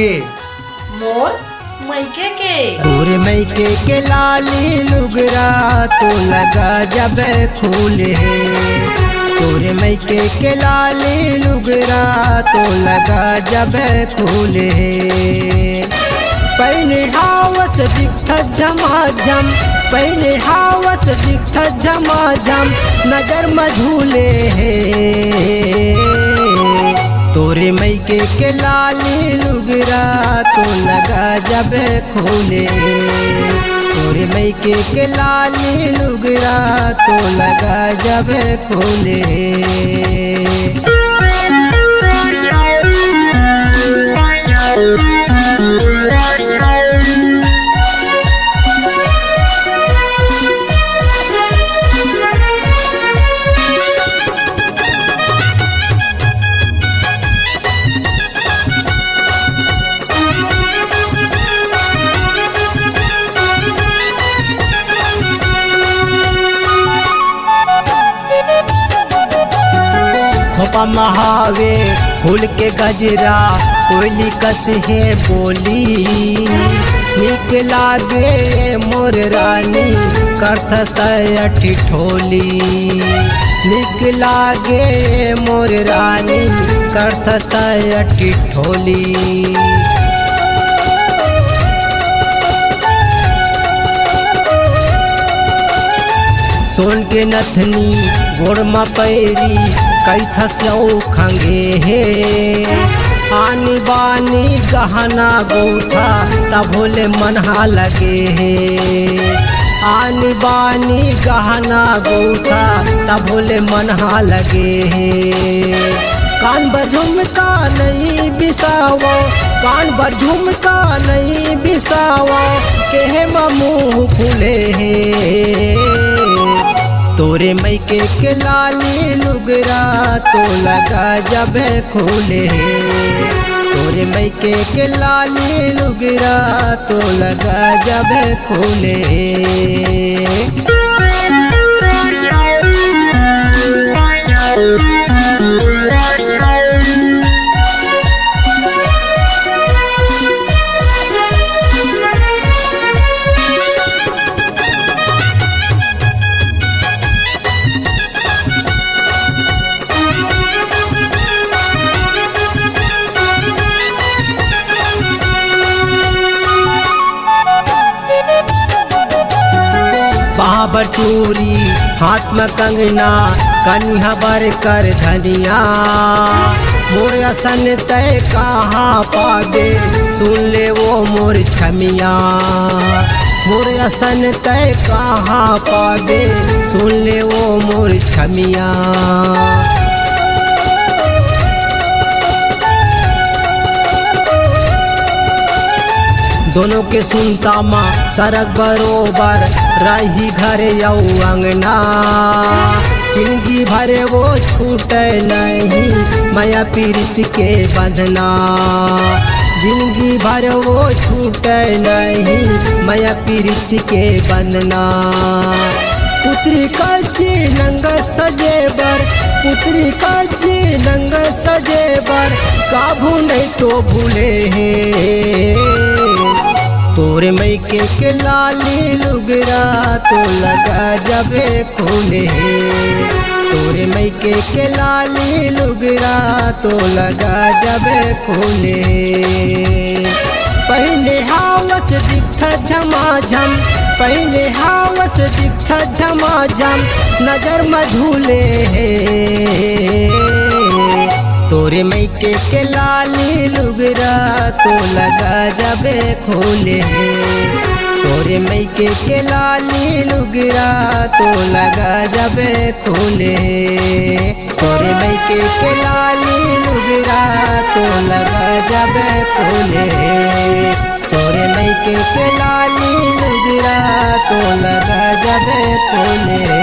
के मोर मैके के तोरे मैके के लाली लुगरा तो लगा जब खुले। तोरे मैके के लाली लुगरा तो लगा जब खुले। पैने हावस दिखत झमाझम, पैने हावस दिखत झमाझम, नजर मझूले है। तोरे मैके के लाली लुगरा तो लगा जब खोले। तोरे मैके के लाली लुगरा तो लगा जब खोले। खोपा महावे फूल के गजरा कोयली कस है बोली। निक लागे मोर रानी करत ठिठोली। निक लागे मोर रानी करत ठिठोली। सोन के नथनी गोड़ में पैरी कई थसौ खंगे हे। आनी बानी गहना गोथा तब भोले मनहा लगे हे। आनी बानी गहना गोथा तब भोले मनहा लगे हे। कान पर झुमका नहीं बिसावो, कान पर झुमका नहीं बिसावो, के मुँह खुले हे। तोरे मैके के लाली लुगरा तो लगा जब खोले। तोरे मैके के लाली लुगरा तो लगा जब खोले। बाबर चूरी हाथ में कंगना कन्हा बर कर धनिया। मोर असन तय कहाँ पाबे सुन ले वो मोर छमिया। मोर असन तय कहाँ पाबे सुन ले वो मोर छमिया। दोनों के सुनता माँ सरक बरोबर रही घर यौ अंगना। जिंदगी भरे वो छूटे नहीं माया पीरित के बंधना। जिंदगी भर वो छूटे नहीं माया पीरित के बंधना। पुत्री का जी नंग सजे बर, पुत्री का जी नंग सजे बर, काबू नहीं तो भूले हैं। तोरे मैके के लाली लुगरा तो लगा जब खोले। तोरे मैके के लाली लुगरा तो लगा जब खोले। पहले हावस दिखत झमाझम, पहले हावस दिखत झमाझम, नजर मझूले है। तोरे मैके के लाली लुगरा तो लगा जब खोले। तोरे मैके के लाली लुगरा तो लगा जब खोले। तोरे मैके के लाली लुगरा तो लगा जब खोले। तोरे मैके के लाली लुगरा तो लगा जब खोले।